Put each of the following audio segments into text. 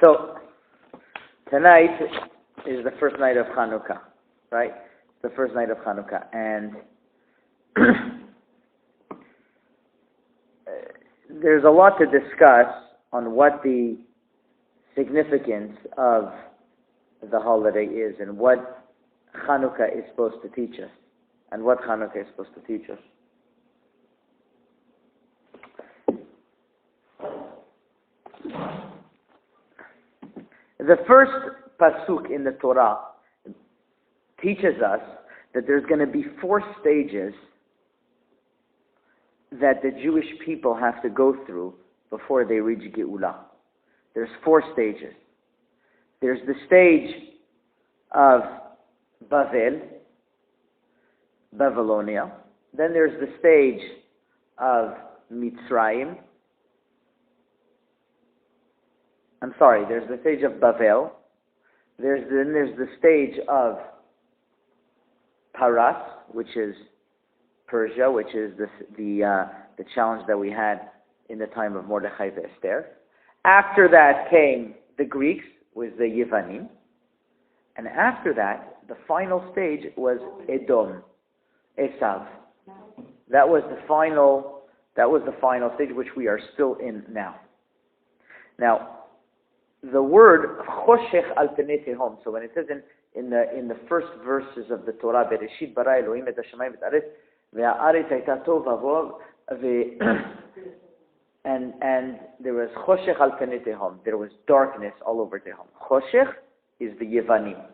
So, tonight is the first night of Chanuka, right? The first night of Chanuka. And there's a lot to discuss on what the significance of the holiday is and what Chanuka is supposed to teach us. And what Chanuka is supposed to teach us. The first pasuk in the Torah teaches us that there's going to be 4 stages that the Jewish people have to go through before they reach Geula. There's 4 stages. There's the stage of Babylonia. Then there's the stage of Mitzrayim. There's the stage of Bavel. There's the stage of Paras, which is Persia, which is the challenge that we had in the time of Mordechai and Esther. After that came the Greeks with the Yevanim, and after that, the final stage was Edom, Esav. That was the final stage, which we are still in now. Now, the word choshech al penei tehom. So when it says in the first verses of the Torah, Bereshit bara Elohim et hashamayim et haaretz ve'haaretz hayta tov va'vo and there was choshech al penei tehom. There was darkness all over Tehom. Choshech is the Yevanim.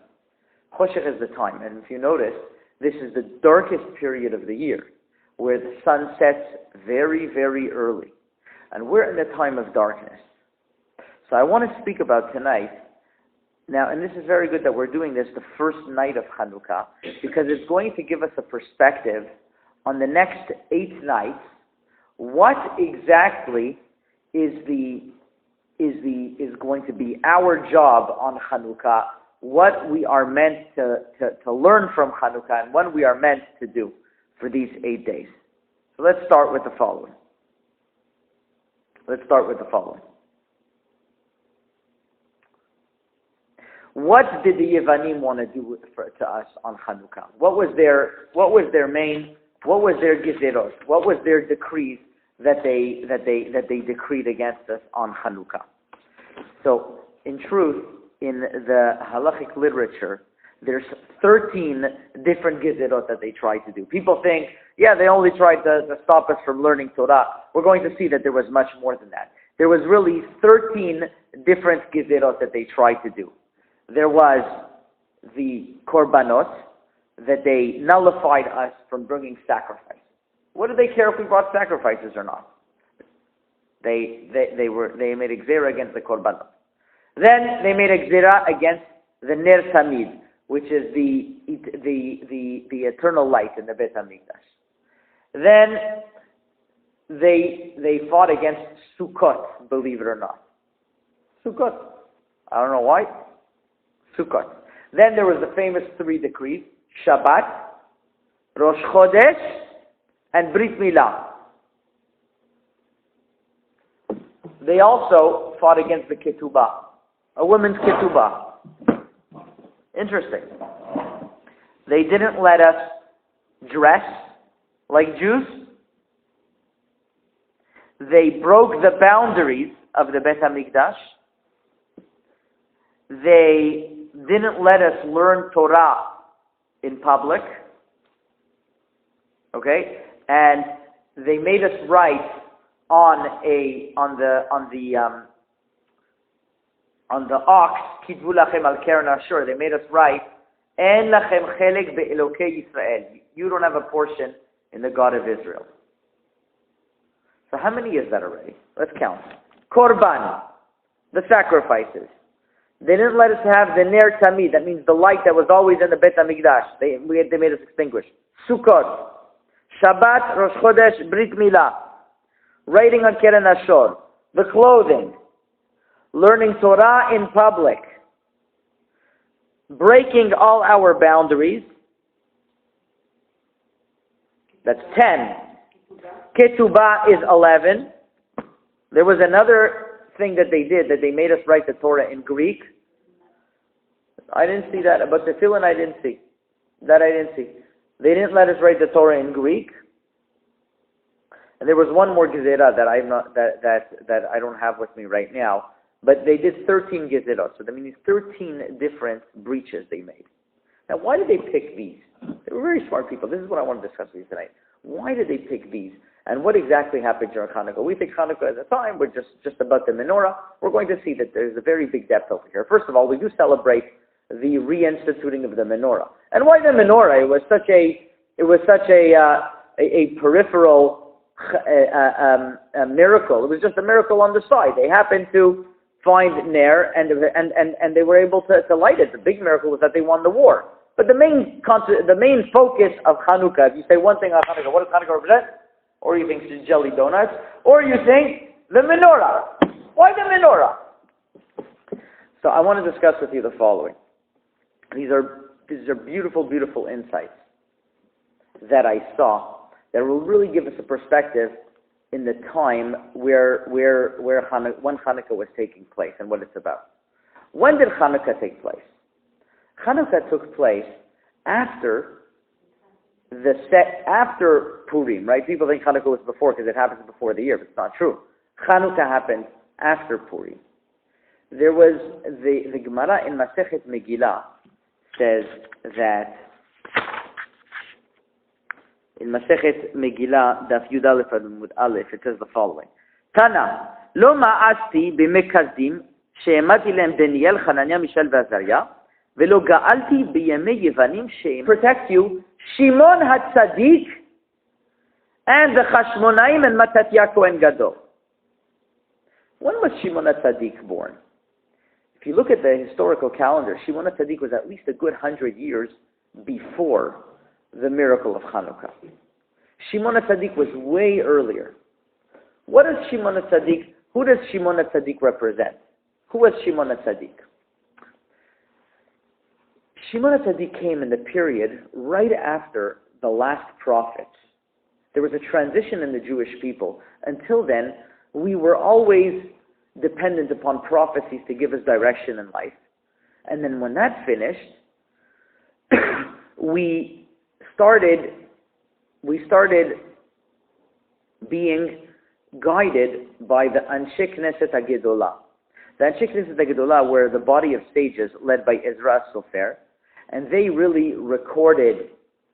Choshech is the time, and if you notice, this is the darkest period of the year, where the sun sets very, very early, and we're in the time of darkness. So I want to speak about tonight, now, and this is very good that we're doing this the first night of Chanuka, because it's going to give us a perspective on the next 8 nights, what exactly is going to be our job on Chanuka, what we are meant to learn from Chanuka, and what we are meant to do for these 8 days. So let's start with the following. What did the Yevanim want to do to us on Chanuka? What was their gezerot? What was their decrees that they decreed against us on Chanuka? So, in truth, in the halachic literature, there's 13 different gezerot that they tried to do. People think, they only tried to stop us from learning Torah. We're going to see that there was much more than that. There was really 13 different gezerot that they tried to do. There was the korbanot, that they nullified us from bringing sacrifice. What did they care if we brought sacrifices or not? They made a gzera against the korbanot. Then they made a gzera against the ner tamid, which is the eternal light in the Beit HaMikdash. Then they fought against Sukkot, believe it or not. Sukkot. I don't know why. Sukkot. Then there was the famous 3 decrees: Shabbat, Rosh Chodesh, and Brit Milah. They also fought against the ketubah, a woman's ketubah. Interesting. They didn't let us dress like Jews. They broke the boundaries of the Beit HaMikdash. They didn't let us learn Torah in public. Okay? And they made us write on the ox, kitvu lachem al keren ashur. They made us write, en lachem chelek be'elokei Yisrael. You don't have a portion in the God of Israel. So how many is that already? Let's count. Korban, the sacrifices. They didn't let us have the ner tamid. That means the light that was always in the Beit HaMikdash. They made us extinguish. Sukkot, Shabbat, Rosh Chodesh, Brit Milah. Writing on Keren Ashor. The clothing. Learning Torah in public. Breaking all our boundaries. That's 10. Ketubah is 11. There was another thing that they did, that they made us write the Torah in Greek. I didn't see that. But the tefillin I didn't see. That I didn't see. They didn't let us write the Torah in Greek. And there was one more gezerah that I don't have with me right now. But they did 13 gezerot. So that means 13 different breaches they made. Now, why did they pick these? They were very smart people. This is what I want to discuss with you tonight. Why did they pick these? And what exactly happened during Chanuka? We think Chanuka at the time was just about the menorah. We're going to see that there's a very big depth over here. First of all, we do celebrate the reinstituting of the menorah. And why the menorah? It was such a peripheral miracle. It was just a miracle on the side. They happened to find Ner and they were able to light it. The big miracle was that they won the war. But the main focus of Chanuka, if you say one thing on Chanuka, what does Chanuka represent? Or you think it's jelly donuts, or you think the menorah. Why the menorah? So I want to discuss with you the following. These are beautiful, beautiful insights that I saw that will really give us a perspective in the time when Hanukkah was taking place and what it's about. When did Hanukkah take place? Hanukkah took place after Purim, right? People think Hanukkah was before because it happens before the year, but it's not true. Hanukkah happened after Purim. There was the Gemara in Masechet Megillah says that in Masechet Megillah Daf Yud Aleph Amud Aleph it says the following: Tana lo ma'asti b'mekazdim she'emati lehem Daniel, Hananiah, Mishael ve'Azariah ve'lo ga'alti b'yemei Yevanim she'em protect you Shimon HaTzadik and the Chashmonaim and Mattatya Kohen Gadol. When was Shimon HaTzadik born? If you look at the historical calendar, Shimon HaTzadik was at least a good 100 years before the miracle of Hanukkah. Shimon HaTzadik was way earlier. What is Shimon HaTzadik? Who does Shimon HaTzadik represent? Who was Shimon HaTzadik? Shimon HaTzadik came in the period right after the last prophets. There was a transition in the Jewish people. Until then, we were always dependent upon prophecies to give us direction in life. And then when that finished, we started being guided by the Anshe Knesset HaGedolah. The Anshe Knesset HaGedolah were the body of sages led by Ezra Sofer, and they really recorded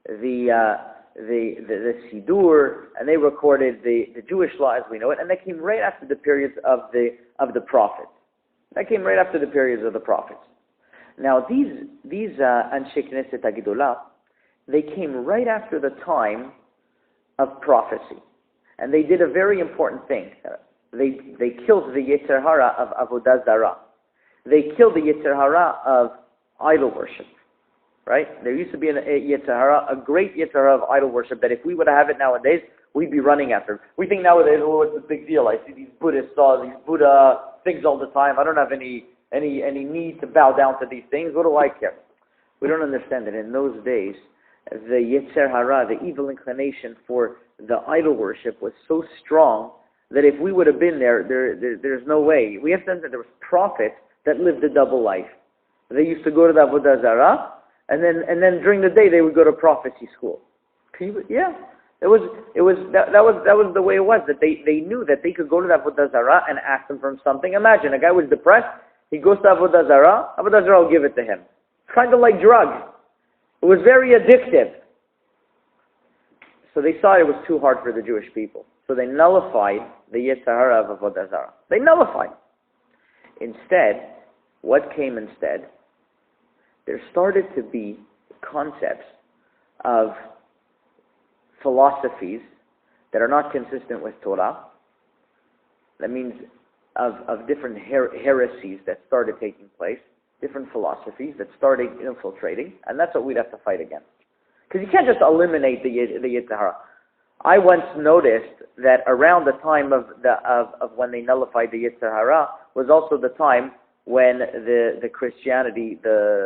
the Sidur, and they recorded the Jewish law as we know it, and that came right after the periods of the prophets. That came right after the periods of the prophets. Now these Anshe Knesset HaGedolah, they came right after the time of prophecy, and they did a very important thing. They killed the Yetzer Hara of Avodah Zarah. They killed the Yetzer Hara of idol worship. Right? There used to be a Yetzer Hara, a great Yetzer Hara of idol worship that if we would have it nowadays, we'd be running after. We think nowadays, oh, what's the big deal? I see these Buddhist saws, these Buddha things all the time. I don't have any need to bow down to these things. What do I care? We don't understand that in those days, the Yetzer Hara, the evil inclination for the idol worship was so strong that if we would have been there's no way. We have to understand that there was prophets that lived a double life. They used to go to the Avodah Zarah, and then during the day they would go to prophecy school. That was the way it was. That they knew that they could go to the Avodah Zarah and ask them for something. Imagine a guy was depressed, he goes to Avodah Zarah will give it to him. It's kind of like drugs. It was very addictive. So they saw it was too hard for the Jewish people. So they nullified the Yetzer Hara of Avodah Zarah. They nullified. Instead, what came instead? There started to be concepts of philosophies that are not consistent with Torah. That means of different heresies that started taking place, different philosophies that started infiltrating, and that's what we'd have to fight against. Because you can't just eliminate the Yetzer Hara. I once noticed that around the time of when they nullified the Yetzer Hara was also the time when the Christianity,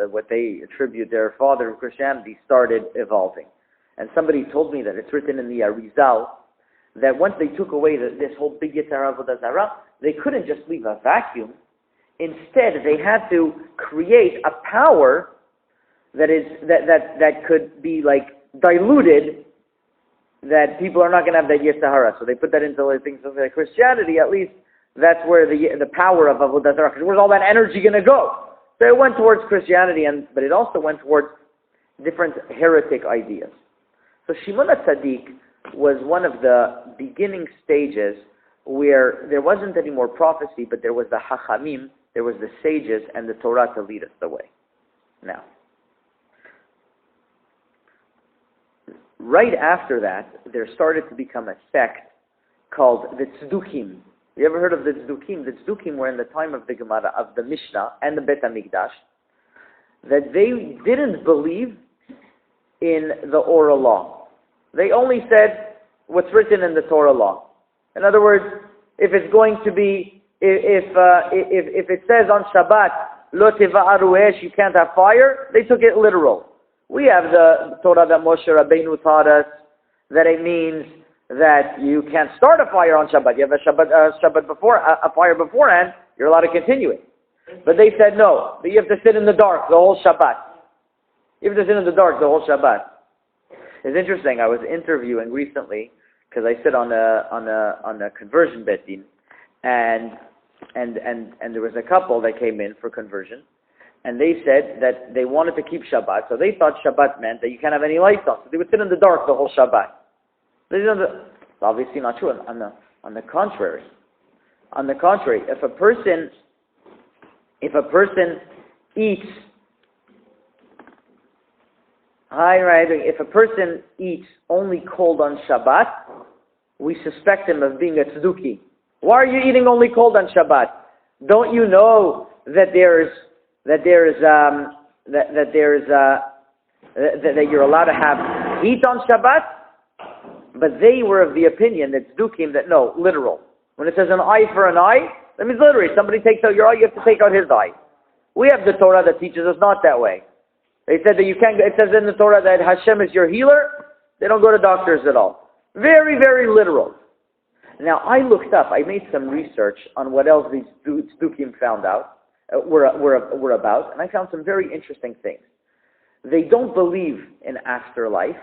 what they attribute their father of Christianity, started evolving. And somebody told me that it's written in the Arizal that once they took away this whole big Yitzhar Avodah Zarah, they couldn't just leave a vacuum. Instead, they had to create a power that could be like diluted, that people are not going to have that Yitzhar. So they put that into things like Christianity. At least that's where the power of Avodah Zarah. Because where's all that energy going to go? So it went towards Christianity, but it also went towards different heretic ideas. So Shimon HaTzadik was one of the beginning stages where there wasn't any more prophecy, but there was the Hachamim, there was the sages, and the Torah to lead us the way. Now, right after that, there started to become a sect called the Tzdukim. You ever heard of the Tzdukim? The Tzdukim were in the time of the Gemara, of the Mishnah, and the Bet HaMikdash, that they didn't believe in the oral law. They only said what's written in the Torah law. In other words, if it's going to be, if it says on Shabbat, Lo tiva'aru esh, you can't have fire, they took it literal. We have the Torah that Moshe Rabbeinu taught us, that it means that you can't start a fire on Shabbat. You have a fire beforehand, you're allowed to continue it. But they said no, that you have to sit in the dark the whole Shabbat. You have to sit in the dark the whole Shabbat. It's interesting. I was interviewing recently because I sit on a conversion bet din, and there was a couple that came in for conversion, and they said that they wanted to keep Shabbat, so they thought Shabbat meant that you can't have any lights on, so they would sit in the dark the whole Shabbat. It's obviously not true. On the contrary, if a person eats. If a person eats only cold on Shabbat, we suspect him of being a tzduki. Why are you eating only cold on Shabbat? Don't you know that that you're allowed to have heat on Shabbat? But they were of the opinion that tzdukim, that no, literal. When it says an eye for an eye, that means literally somebody takes out your eye, you have to take out his eye. We have the Torah that teaches us not that way. They said that you can't, it says in the Torah that Hashem is your healer. They don't go to doctors at all. Very, very literal. Now, I looked up, I made some research on what else these Tzdukim found out, were about, and I found some very interesting things. They don't believe in afterlife.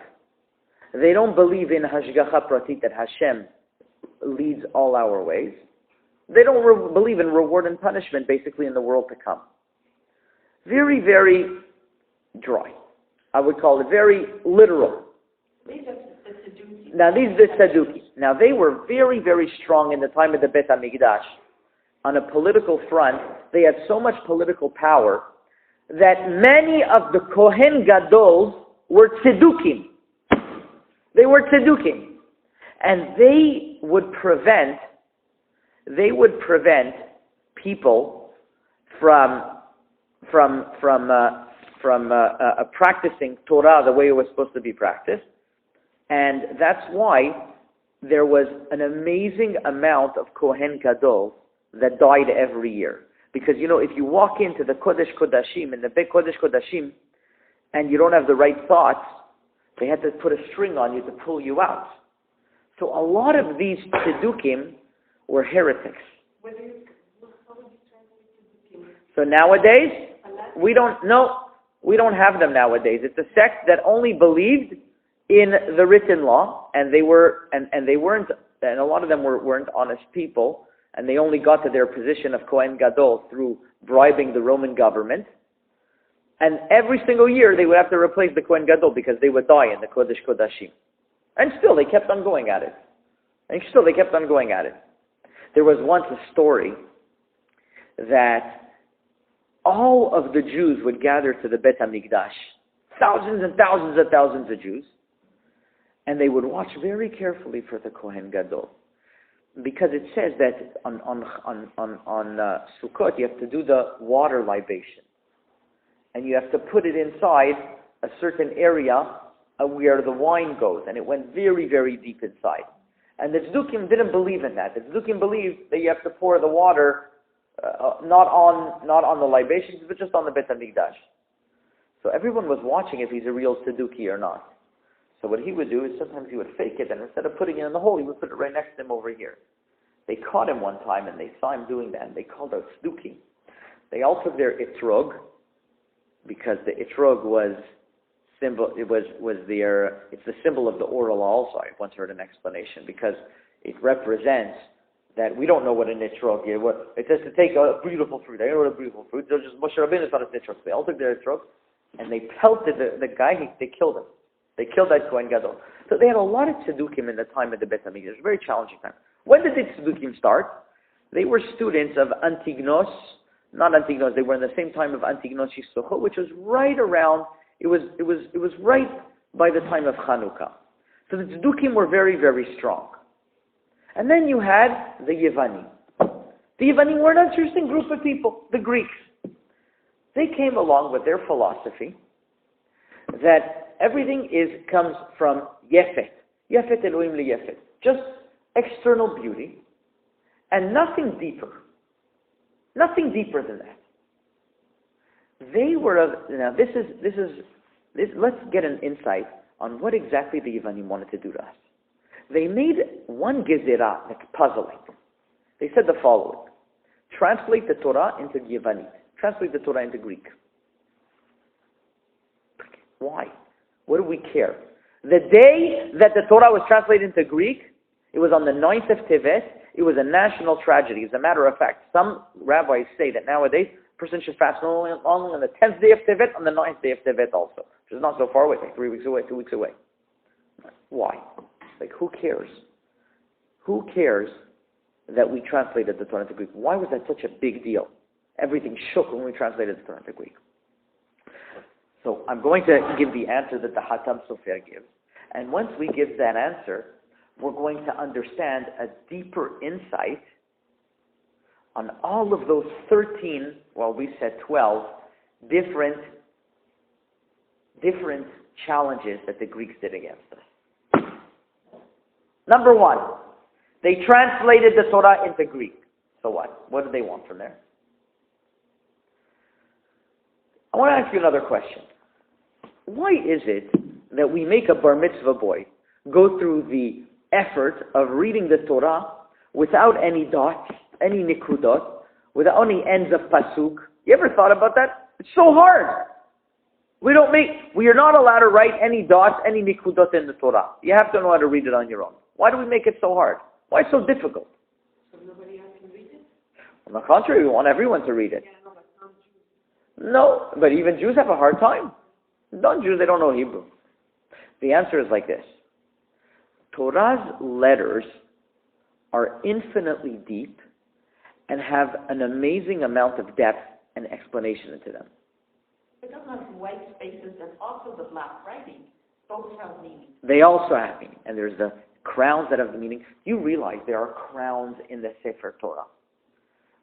They don't believe in Hashgacha Pratit, that Hashem leads all our ways. They don't believe in reward and punishment, basically, in the world to come. Very, very dry. I would call it very literal. Now these are the Sadducees. Now they were very, very strong in the time of the Bet HaMikdash. On a political front, they had so much political power that many of the Kohen Gadols were Tzdukim. They were Tzdukim. And they would prevent people from practicing Torah the way it was supposed to be practiced. And that's why there was an amazing amount of Kohen Gadol that died every year. Because, if you walk into the Kodesh Kodashim, in the big Kodesh Kodashim, and you don't have the right thoughts, they had to put a string on you to pull you out. So a lot of these Tzdukim were heretics. So nowadays, we don't have them nowadays. It's a sect that only believed in the written law, and they weren't, and a lot of them weren't honest people, and they only got to their position of Kohen Gadol through bribing the Roman government. And every single year they would have to replace the Kohen Gadol because they would die in the Kodesh Kodashim. And still they kept on going at it. There was once a story that all of the Jews would gather to the Bet HaMikdash, thousands and thousands and thousands of Jews, and they would watch very carefully for the Kohen Gadol. Because it says that on Sukkot you have to do the water libation. And you have to put it inside a certain area where the wine goes. And it went very, very deep inside. And the Tzdukim didn't believe in that. The Tzdukim believed that you have to pour the water not on the libations, but just on the Bet HaMikdash. So everyone was watching if he's a real Tzduki or not. So what he would do is sometimes he would fake it, and instead of putting it in the hole, he would put it right next to him over here. They caught him one time, and they saw him doing that, and they called out Sduki. They all took their etrog, because the etrog was symbol. It's the symbol of the oral also. I once heard an explanation, because it represents that we don't know what an etrog is. It says to take a beautiful fruit. I don't know what a beautiful fruit. They're just Moshe Rabbeinu is not a etrog. They all took their etrog, and they pelted the guy. They killed him. They killed that Kohen Gadol. So they had a lot of tzedukkim in the time of the Beit HaMikdash. It was a very challenging time. When did the tzedukkim start? They were students of Antignos, not Antignos. They were in the same time of Antignos Yisrochot, which was right around. It was right by the time of Chanuka. So the tzedukkim were very, very strong. And then you had the Yevani. The Yevani were an interesting group of people, the Greeks. They came along with their philosophy that everything comes from Yefet. Yefet Elohim liyefet. Just external beauty and nothing deeper. Nothing deeper than that. They were now this is let's get an insight on what exactly the Yevanim wanted to do to us. They made one gezerah, like puzzling. They said the following: translate the Torah into Yevani. Translate the Torah into Greek. Why? What do we care? The day that the Torah was translated into Greek, it was on the 9th of Tevet. It was a national tragedy. As a matter of fact, some rabbis say that nowadays a person should fast not only on the 10th day of Tevet, on the 9th day of Tevet also, which is not so far away, like 3 weeks away, 2 weeks away. Why? Like, who cares? Who cares that we translated the Torah into Greek? Why was that such a big deal? Everything shook when we translated the Torah into Greek. So I'm going to give the answer that the Hatam Sofer gives. And once we give that answer, we're going to understand a deeper insight on all of those 13, well, we said 12, different challenges that the Greeks did against us. Number one, they translated the Torah into Greek. So what? What did they want from there? I want to ask you another question. Why is it that we make a bar mitzvah boy go through the effort of reading the Torah without any dots, any nikudot, without any ends of pasuk? You ever thought about that? It's so hard. We are not allowed to write any dots, any nikudot in the Torah. You have to know how to read it on your own. Why do we make it so hard? Why so difficult? So nobody else can read it? On the contrary, we want everyone to read it. No, but even Jews have a hard time. Non-Jews, they don't know Hebrew. The answer is like this. Torah's letters are infinitely deep and have an amazing amount of depth and explanation into them. It doesn't have white spaces and also the black writing. Both have meaning. They also have meaning. And there's the crowns that have the meaning. You realize there are crowns in the Sefer Torah.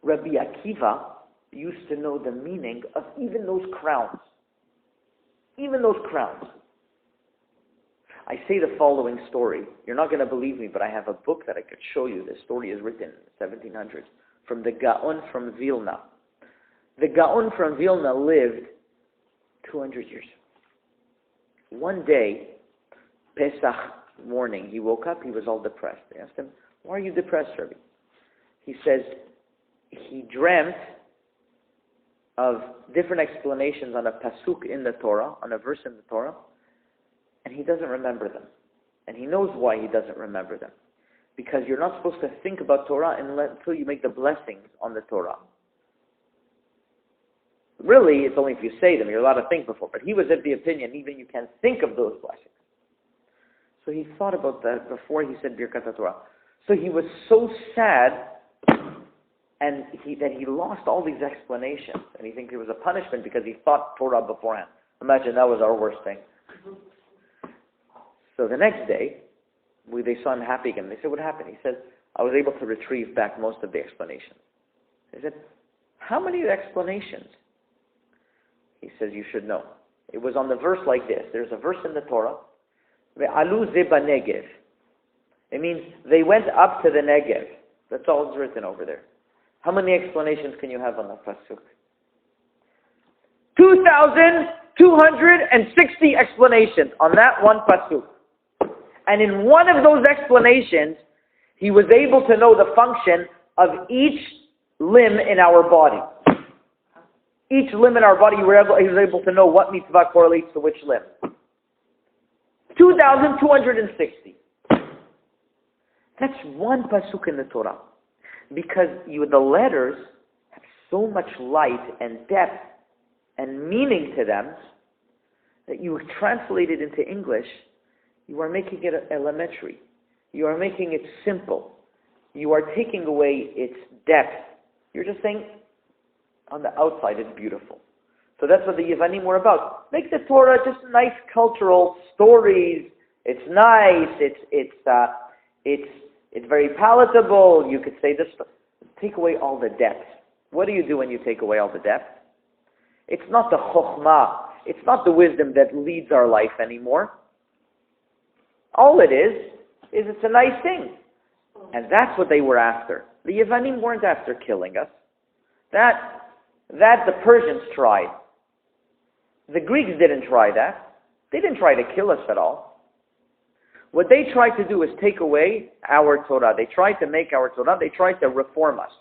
Rabbi Akiva used to know the meaning of even those crowns. Even those crowns. I say the following story. You're not going to believe me, but I have a book that I could show you. This story is written in the 1700s from the Gaon from Vilna. The Gaon from Vilna lived 200 years. One day, Pesach morning, he woke up, he was all depressed. They asked him, "Why are you depressed, Rabbi?" He says, he dreamt of different explanations on a pasuk in the Torah, on a verse in the Torah, and he doesn't remember them. And he knows why he doesn't remember them. Because you're not supposed to think about Torah until you make the blessings on the Torah. Really, it's only if you say them. You're allowed to think before. But he was of the opinion, even you can think of those blessings. So he thought about that before he said Birkat Torah. So he was so sad and that he lost all these explanations. And he thinks it was a punishment because he thought Torah beforehand. Imagine that was our worst thing. So the next day, they saw him happy again. They said, "What happened?" He said, "I was able to retrieve back most of the explanations." They said, "How many explanations?" He says, "You should know. It was on the verse like this. There's a verse in the Torah. Ve'alu ze ba'negev. It means they went up to the Negev. That's all it's written over there. How many explanations can you have on that pasuk? 2,260 explanations on that one pasuk. And in one of those explanations, he was able to know the function of each limb in our body. Each limb in our body, he was able to know what mitzvah correlates to which limb. 2,260. That's one pasuk in the Torah. Because the letters have so much light and depth and meaning to them that you translate it into English, you are making it elementary. You are making it simple. You are taking away its depth. You're just saying, on the outside it's beautiful. So that's what the Yevanim were about. Make the Torah just nice cultural stories. It's nice. It's very palatable. You could say this. Take away all the depth. What do you do when you take away all the depth? It's not the chokhmah. It's not the wisdom that leads our life anymore. All it is it's a nice thing. And that's what they were after. The Yevanim weren't after killing us. That the Persians tried. The Greeks didn't try that. They didn't try to kill us at all. What they tried to do is take away our Torah. They tried to make our Torah. They tried to reform us.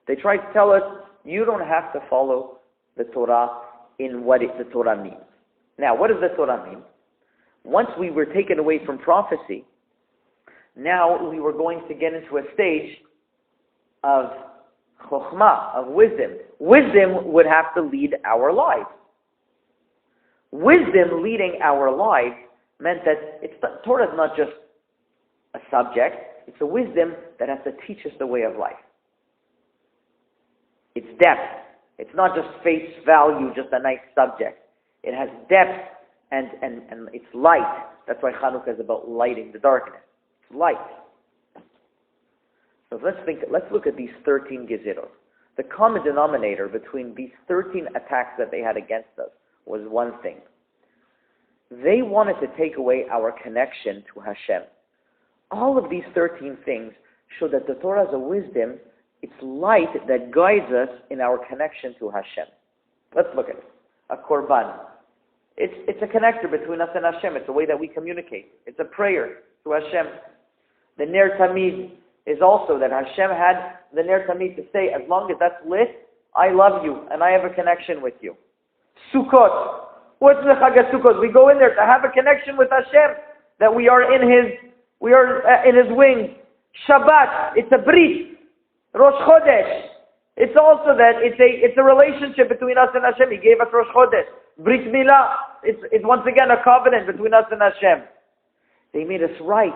They tried to tell us, you don't have to follow the Torah in what the Torah means. Now, what does the Torah mean? Once we were taken away from prophecy, now we were going to get into a stage of chokhmah, of wisdom. Wisdom would have to lead our lives. Wisdom leading our lives meant that Torah is not just a subject, it's a wisdom that has to teach us the way of life. It's depth. It's not just face value, just a nice subject. It has depth and it's light. That's why Chanuka is about lighting the darkness. It's light. So let's look at these 13 gezerot. The common denominator between these 13 attacks that they had against us was one thing. They wanted to take away our connection to Hashem. All of these 13 things show that the Torah is a wisdom. It's light that guides us in our connection to Hashem. Let's look at it. A korban. It's a connector between us and Hashem. It's a way that we communicate. It's a prayer to Hashem. The Ner Tamid is also that Hashem had the Ner Tamid to say, as long as that's lit, I love you and I have a connection with you. Sukkot. What's the Chag Sukkot? We go in there to have a connection with Hashem, that we are in His wings. Shabbat. It's a brit. Rosh Chodesh. It's also that it's a relationship between us and Hashem. He gave us Rosh Chodesh. Brit Milah. It's once again a covenant between us and Hashem. They made us right.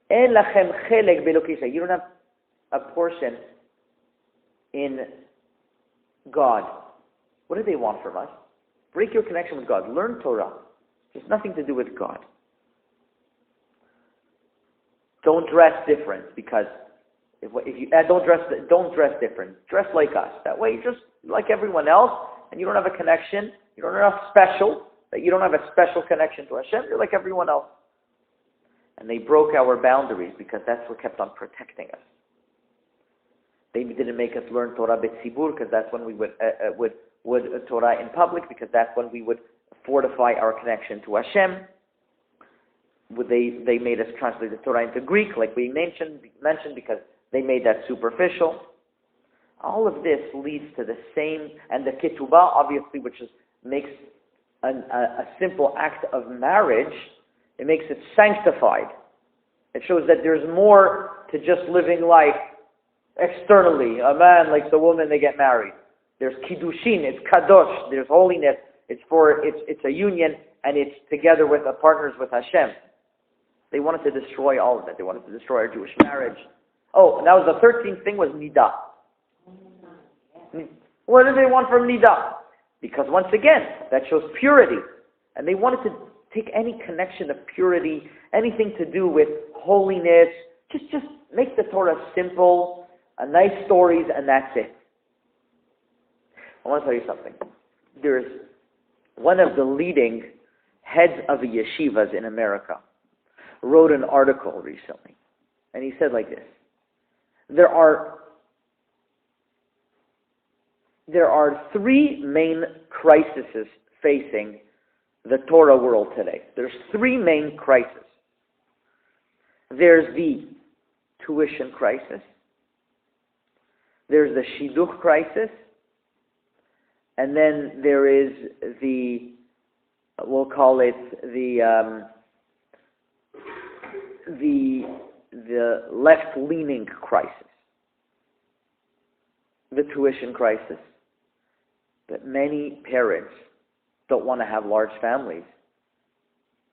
En lachem chelek be'elokisha. You don't have a portion in God. What do they want from us? Break your connection with God. Learn Torah. There's nothing to do with God. Don't dress different because if you don't dress different. Dress like us. That way, you're just like everyone else, and you don't have a connection. You don't have special. That you don't have a special connection to Hashem. You're like everyone else. And they broke our boundaries because that's what kept on protecting us. They didn't make us learn Torah b'tzibur because that's when we would Torah in public, because that's when we would fortify our connection to Hashem. They made us translate the Torah into Greek, like we mentioned because they made that superficial. All of this leads to the same, and the ketubah, obviously, which makes a simple act of marriage, it makes it sanctified. It shows that there's more to just living life externally. A man likes a woman, they get married. There's kiddushin, it's kadosh, there's holiness, it's a union, and it's together with partners with Hashem. They wanted to destroy all of it. They wanted to destroy our Jewish marriage. Oh, and that was the 13th thing was nidah. What do they want from nidah? Because once again, that shows purity. And they wanted to take any connection of purity, anything to do with holiness, just make the Torah simple, nice stories, and that's it. I want to tell you something. There's one of the leading heads of the yeshivas in America wrote an article recently, and he said like this: there are three main crises facing the Torah world today. There's three main crises. There's the tuition crisis. There's the shidduch crisis. And then there is the, we'll call it the left-leaning crisis. The tuition crisis. That many parents don't want to have large families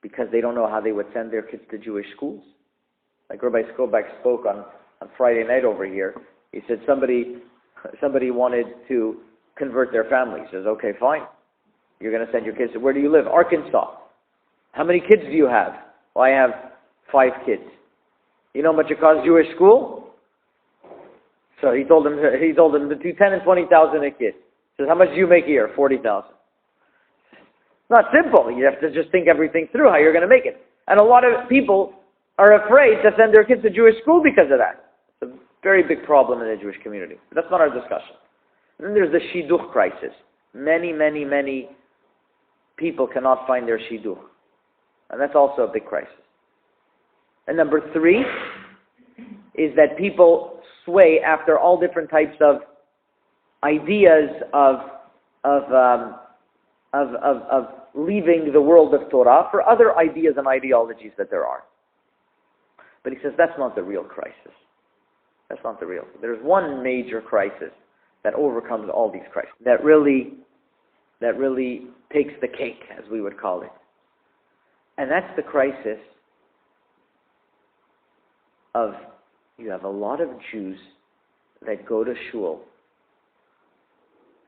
because they don't know how they would send their kids to Jewish schools. Like Rabbi Skobach spoke on Friday night over here. He said somebody wanted to convert their family. He says, okay, fine. You're going to send your kids to, where do you live? Arkansas. How many kids do you have? Well, I have 5 kids. You know how much it costs Jewish school? So he told them between 10 and 20,000 a kid. He says, how much do you make a year? 40,000. It's not simple. You have to just think everything through, how you're going to make it. And a lot of people are afraid to send their kids to Jewish school because of that. It's a very big problem in the Jewish community. But that's not our discussion. And then there's the shidduch crisis. Many, many, many people cannot find their shidduch. And that's also a big crisis. And number 3 is that people sway after all different types of ideas of leaving the world of Torah for other ideas and ideologies that there are. But he says that's not the real crisis. That's not the real. There's one major crisis that overcomes all these crises. That really takes the cake, as we would call it. And that's the crisis of, you have a lot of Jews that go to shul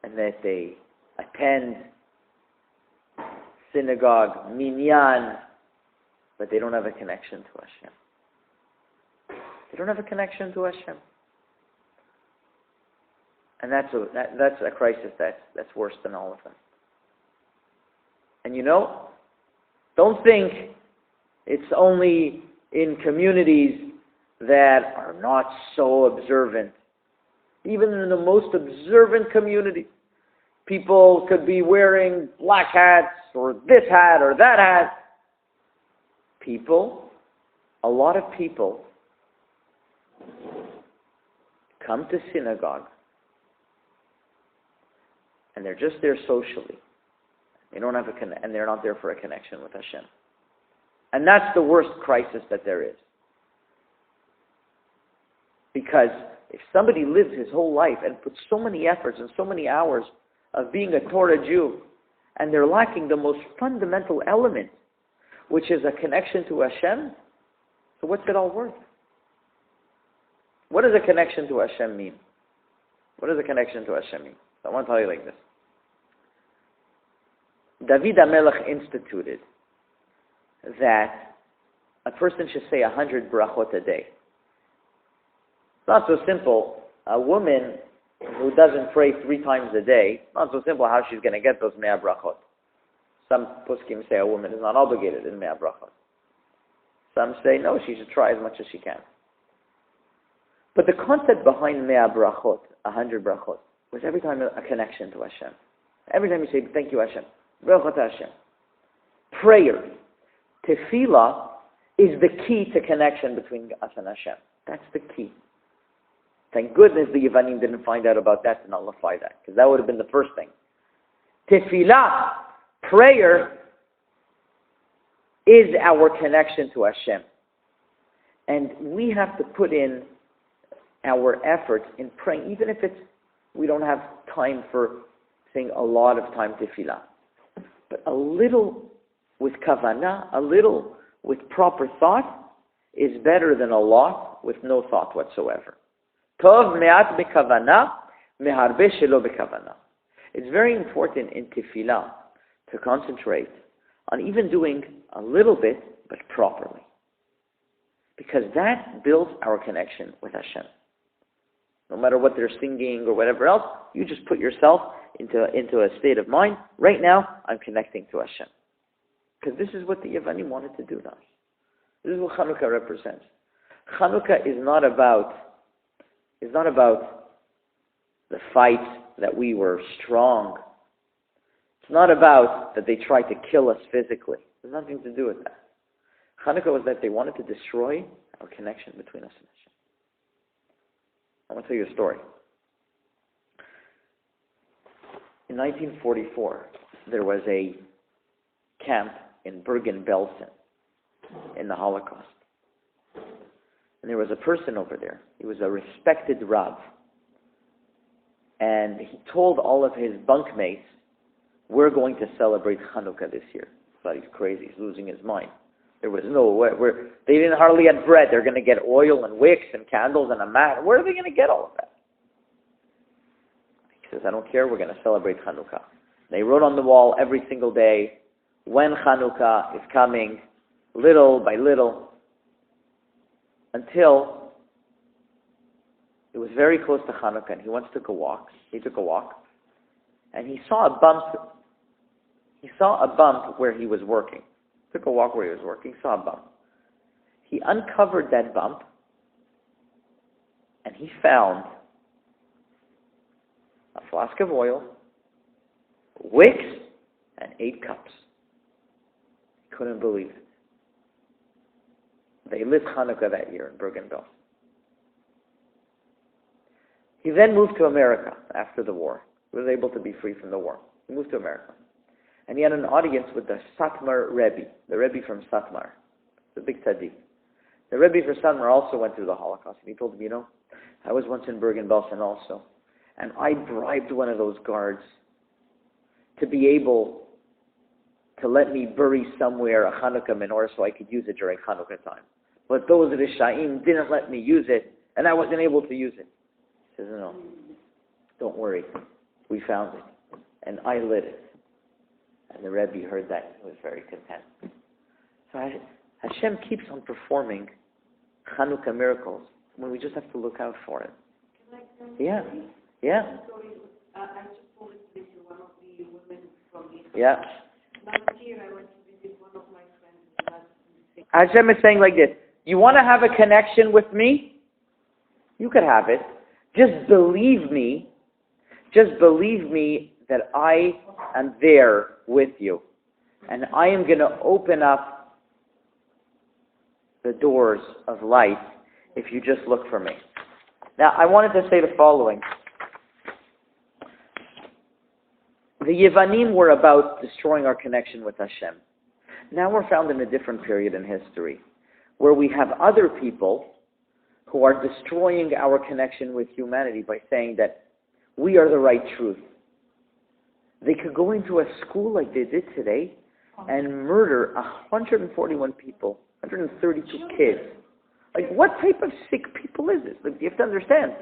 and that they attend synagogue, minyan, but they don't have a connection to Hashem. They don't have a connection to Hashem. And that's a crisis that's worse than all of them. And don't think it's only in communities that are not so observant. Even in the most observant communities, people could be wearing black hats or this hat or that hat. A lot of people come to synagogue and they're just there socially. They don't have and they're not there for a connection with Hashem. And that's the worst crisis that there is. Because if somebody lives his whole life and puts so many efforts and so many hours of being a Torah Jew, and they're lacking the most fundamental element, which is a connection to Hashem, so what's it all worth? What does a connection to Hashem mean? What does a connection to Hashem mean? I want to tell you like this. David HaMelech instituted that a person should say 100 brachot a day. It's not so simple. A woman who doesn't pray 3 times a day, it's not so simple how she's going to get those 100 brachot. Some poskim say a woman is not obligated in 100 brachot. Some say no, she should try as much as she can. But the concept behind 100 brachot, 100 brachot, was every time a connection to Hashem. Every time you say, thank you Hashem, brachot Hashem. Prayer, tefillah, is the key to connection between us and Hashem. That's the key. Thank goodness the Yevanim didn't find out about that to nullify that, because that would have been the first thing. Tefillah, prayer, is our connection to Hashem. And we have to put in our efforts in praying, even if we don't have time for saying a lot of time tefillah. But a little with kavanah, a little with proper thought, is better than a lot with no thought whatsoever. Tov me'at b'kavanah, me'harbe shelo b'kavanah. It's very important in tefillah to concentrate on even doing a little bit, but properly. Because that builds our connection with Hashem. No matter what they're singing or whatever else, you just put yourself into a state of mind. Right now, I'm connecting to Hashem. Because this is what the Yevanim wanted to do now. This is what Chanuka represents. Chanuka is not about the fight that we were strong. It's not about that they tried to kill us physically. There's nothing to do with that. Chanuka was that they wanted to destroy our connection between us and Hashem. I want to tell you a story. In 1944, there was a camp in Bergen-Belsen in the Holocaust. And there was a person over there. He was a respected Rav. And he told all of his bunkmates, we're going to celebrate Chanuka this year. I thought he's crazy. He's losing his mind. There was no way. They didn't hardly get bread. They're going to get oil and wicks and candles and a mat. Where are they going to get all of that? He says, I don't care. We're going to celebrate Chanuka. They wrote on the wall every single day when Chanuka is coming, little by little, until it was very close to Chanuka, and he once took a walk. He took a walk, and he saw a bump. He saw a bump where he was working. Took a walk where he was working, saw a bump. He uncovered that bump, and he found a flask of oil, wicks, and 8 cups. He couldn't believe it. They lit Hanukkah that year in Bergen-Belsen. He then moved to America after the war. He was able to be free from the war. He moved to America. And he had an audience with the Satmar Rebbe, the Rebbe from Satmar, the big tzaddik. The Rebbe from Satmar also went through the Holocaust. And he told him, I was once in Bergen-Belsen also, and I bribed one of those guards to be able to let me bury somewhere a Hanukkah menorah so I could use it during Hanukkah time. But those Rishayim didn't let me use it, and I wasn't able to use it. He says, no, don't worry. We found it, and I lit it. And the Rebbe heard that and he was very content. So Hashem keeps on performing Chanukah miracles when we just have to look out for it. Yeah. I just wanted to visit one of the women from Israel. Yeah. Last year I went to visit one of my friends. Hashem is saying like this, you want to have a connection with me? You could have it. Just believe me. Just believe me that I am there with you. And I am going to open up the doors of light if you just look for me. Now, I wanted to say the following. The Yevanim were about destroying our connection with Hashem. Now we're found in a different period in history, where we have other people who are destroying our connection with humanity by saying that we are the right truth. They could go into a school like they did today and murder 141 people, 132 kids. Like, what type of sick people is this? Like, you have to understand.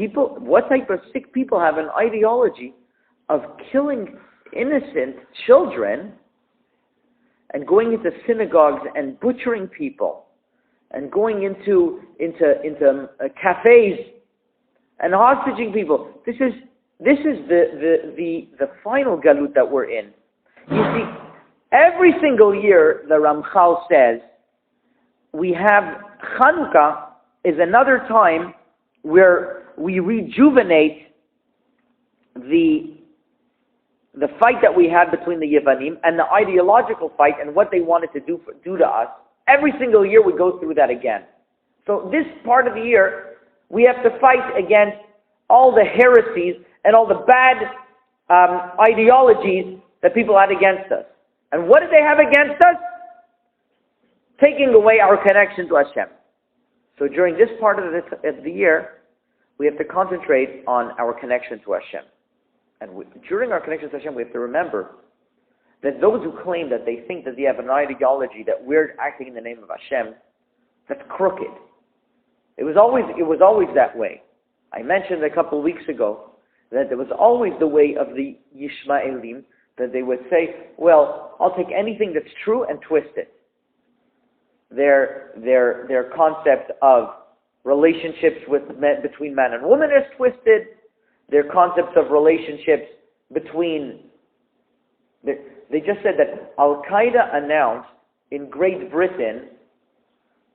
What type of sick people have an ideology of killing innocent children and going into synagogues and butchering people and going into cafes and hostage people? This is the final galut that we're in. You see, every single year the Ramchal says we have Chanukah is another time where we rejuvenate the fight that we had between the Yevanim and the ideological fight and what they wanted to do to us. Every single year we go through that again. So this part of the year we have to fight against all the heresies and all the bad ideologies that people had against us. And what did they have against us? Taking away our connection to Hashem. So during this part of the year, we have to concentrate on our connection to Hashem. And during our connection to Hashem, we have to remember that those who claim that they think that they have an ideology that we're acting in the name of Hashem, that's crooked. It was always that way. I mentioned a couple of weeks ago that there was always the way of the Yishmaelim, that they would say, well, I'll take anything that's true and twist it. Their concept of relationships between man and woman is twisted. Their concepts of relationships between... They just said that Al-Qaeda announced in Great Britain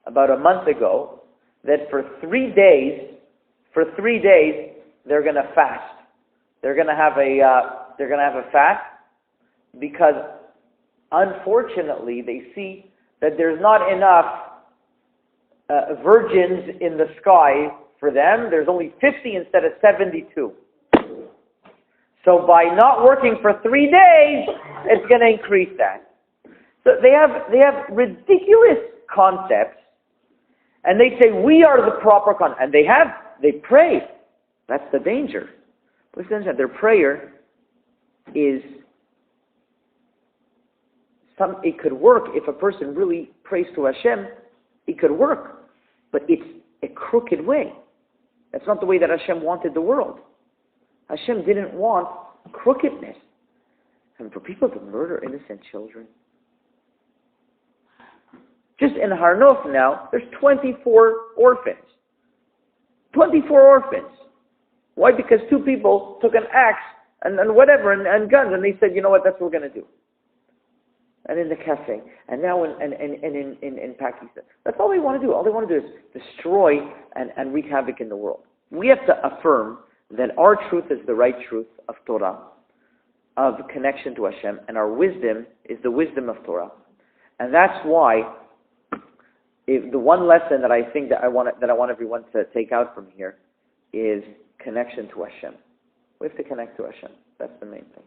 about a month ago that for 3 days they're going to fast. They're going to have a fast because unfortunately they see that there's not enough virgins in the sky for them. There's only 50 instead of 72. So by not working for 3 days, it's going to increase that. So they have ridiculous concepts, and they say we are the proper and they pray. That's the danger. Listen, their prayer is it could work if a person really prays to Hashem. It could work, but it's a crooked way. That's not the way that Hashem wanted the world. Hashem didn't want crookedness. And for people to murder innocent children. Just in Har Nof now, there's 24 orphans. 24 orphans. Why? Because 2 people took an axe and whatever and guns, and they said, you know what, that's what we're going to do. And in the cafe, and now in Pakistan. That's all they want to do. All they want to do is destroy and wreak havoc in the world. We have to affirm that our truth is the right truth of Torah, of connection to Hashem, and our wisdom is the wisdom of Torah. And that's why the one lesson that I think that I want everyone to take out from here is connection to Hashem. We have to connect to Hashem. That's the main thing.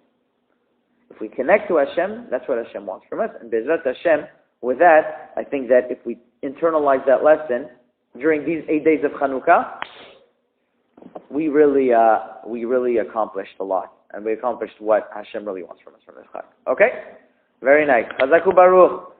If we connect to Hashem, that's what Hashem wants from us. And Be'ezrat Hashem, with that, I think that if we internalize that lesson during these 8 days of Chanuka, we really accomplished a lot. And we accomplished what Hashem really wants from us from this Chag. Okay? Very nice. Chazaku Baruch.